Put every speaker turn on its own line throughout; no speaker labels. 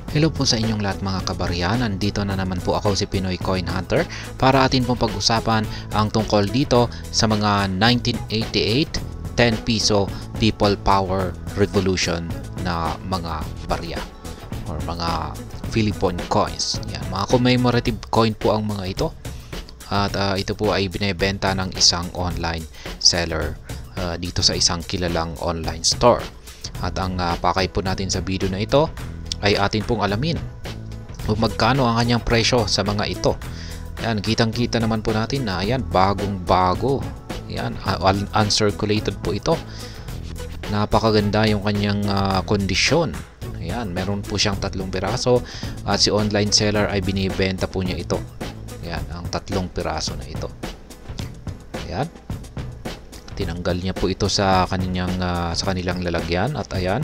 Hello po sa inyong lahat mga kabaryan. Nandito na naman po ako si Pinoy Coin Hunter para atin pong pag-usapan ang tungkol dito sa mga 1988 10 piso People Power Revolution na mga barya or mga Philippine coins. Yan, mga commemorative coin po ang mga ito. At ito po ay binebenta ng isang online seller dito sa isang kilalang online store. At ang pakay po natin sa video na ito ay atin pong alamin kung magkano ang kanyang presyo sa mga ito. Yan, kitang-kita naman po natin na yan, bagong-bago. Yan, uncirculated po ito. Napakaganda yung kanyang kondisyon. Yan, meron po siyang 3 piraso at si online seller ay binibenta po niya ito. Yan, ang 3 piraso na ito. Yan. Tinanggal niya po ito sa kanilang lalagyan at ayan,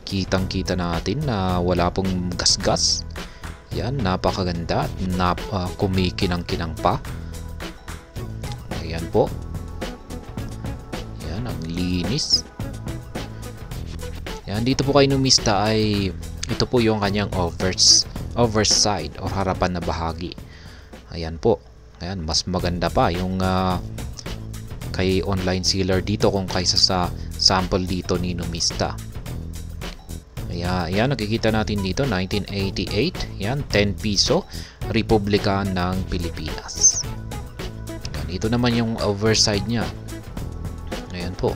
kitang-kita natin na wala pong gasgas. Yan, napakaganda at kumikinang-kinang pa. Ayan po. Yan, ang linis. Yan, dito po kay numista ay ito po yung kanyang overside o harapan na bahagi. Ayan po. Ayan, mas maganda pa yung kay online seller dito kung kaysa sa sample dito ni numista. Kaya yan, nakikita natin dito 1988, yan 10 piso Republika ng Pilipinas. Yan, ito naman yung overside niya. Ayan po.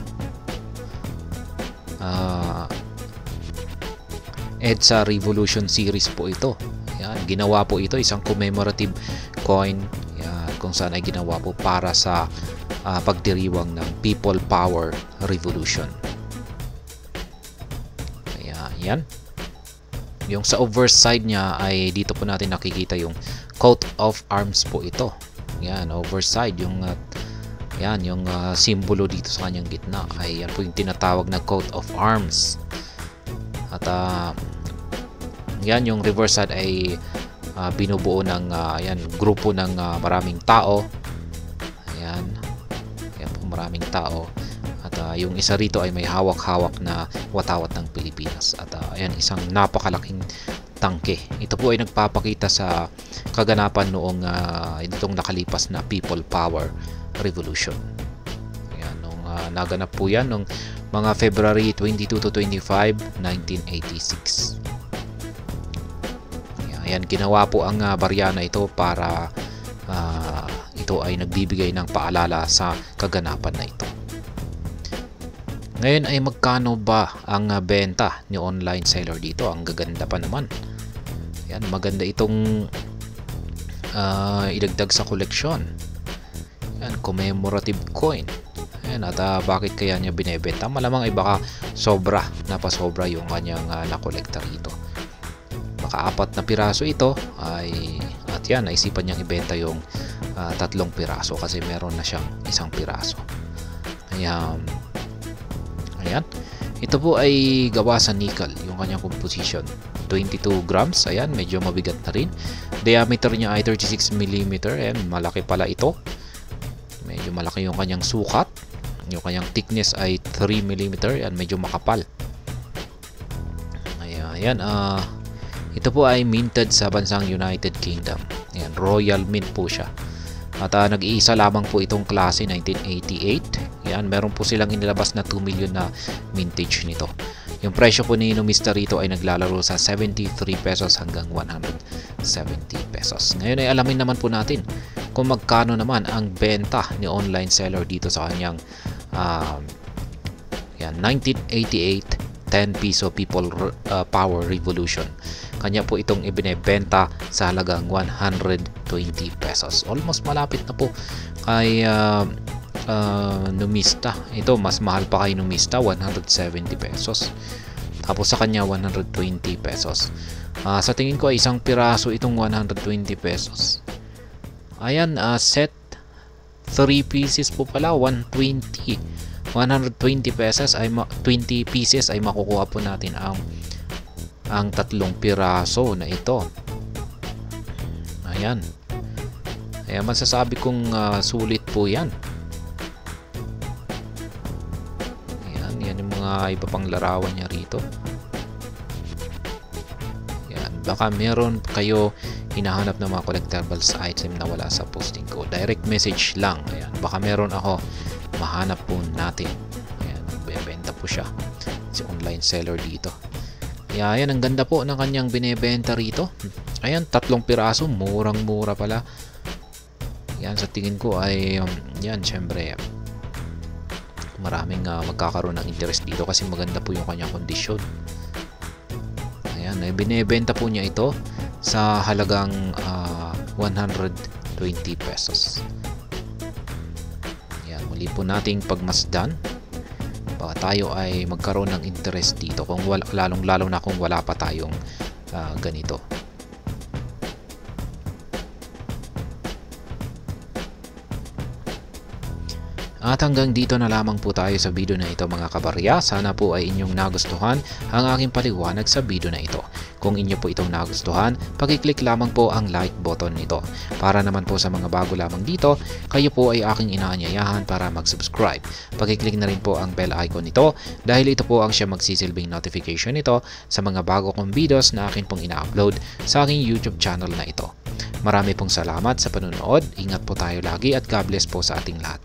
EDSA Revolution series po ito. Yan, ginawa po ito isang commemorative coin, yan, kung saan ay ginawa po para sa pagdiriwang ng People Power Revolution. Kaya yan. Yung sa overside niya ay dito po natin nakikita yung coat of arms po ito. Yan, overside yung yan, yung simbolo dito sa kanyang gitna ay yan po yung tinatawag na coat of arms. At yan, yung reverse side ay binubuo ng yan, grupo ng maraming tao. Ayan, maraming tao at yung isa rito ay may hawak-hawak na watawat ng Pilipinas at ayan, isang napakalaking tangke. Ito po ay nagpapakita sa kaganapan noong itong nakalipas na People Power Revolution. Ayan, nung naganap po yan nung mga February 22 to 25, 1986. Ayan, ginawa po ang barya na ito para ito ay nagbibigay ng paalala sa kaganapan na ito. Ngayon ay magkano ba ang benta ni online seller dito? Ang gaganda pa naman. Yan, maganda itong idagdag sa koleksyon. Yan, commemorative coin. Yan, at bakit kaya niya binebenta? Malamang ay baka napasobra yung kanyang nakolekta rito. Baka 4 na piraso ito ay at yan, naisipan niyang ibenta yung 3 piraso kasi meron na siyang 1 piraso. Kaya ayan, ito po ay gawa sa nickel yung kanyang composition, 22 grams. Ayan, medyo mabigat na rin. Diameter niya ay 36 mm. Ayan, malaki pala ito. Medyo malaki yung kanyang sukat. Yung kanyang thickness ay 3 mm. Ayan, medyo makapal. Ayan, ito po ay minted sa bansang United Kingdom. Ayan, Royal Mint po siya. At nag-iisa lamang po itong klase, 1988. Ayan, meron po silang inilabas na 2 million na mintage nito. Yung presyo po ni numista rito ay naglalaro sa 73 pesos hanggang 170 pesos. Ngayon ay alamin naman po natin kung magkano naman ang benta ni online seller dito sa kanyang yan, 1988 10 piso People Power Revolution. Kanya po itong ibinebenta sa halagang 120 pesos. Almost malapit na po kay numista. Ito mas mahal pa kay numista, 170 pesos. Tapos sa kanya 120 pesos. Sa tingin ko ay 1 piraso itong 120 pesos. Ayan, set 3 pieces po pala, 120 pesos ay 20 pieces ay makukuha po natin ang 3 piraso na ito. Ayan. Ayan, masasabi kong sulit po yan. Ayan, yan yung mga iba pang larawan niya rito. Ayan, baka meron kayo hinahanap ng mga collectibles item na wala sa posting ko. Direct message lang. Ayan, baka meron ako, mahanap po natin. Ayan, bebenta po siya. Si online seller dito. Ayan, ang ganda po ng kanyang binebenta rito. Ayan, 3 piraso, murang-mura pala. Yan, sa tingin ko ay yan, syempre maraming magkakaroon ng interest dito kasi maganda po yung kanyang kondisyon. Ayan, binebenta po niya ito sa halagang 120 pesos. Ayan, muli po nating pagmasdan. Baka tayo ay magkaroon ng interest dito kung lalong-lalo na kung wala pa tayong ganito. At hanggang dito na lamang po tayo sa video na ito mga kabarya. Sana po ay inyong nagustuhan ang aking paliwanag sa video na ito. Kung inyo po itong nagustuhan, pakiclick lamang po ang like button nito. Para naman po sa mga bago lamang dito, kayo po ay aking inaanyayahan para mag-subscribe. Pakiclick na rin po ang bell icon nito dahil ito po ang siya magsisilbing notification nito sa mga bago kong videos na akin pong ina-upload sa aking YouTube channel na ito. Marami pong salamat sa panonood. Ingat po tayo lagi at God bless po sa ating lahat.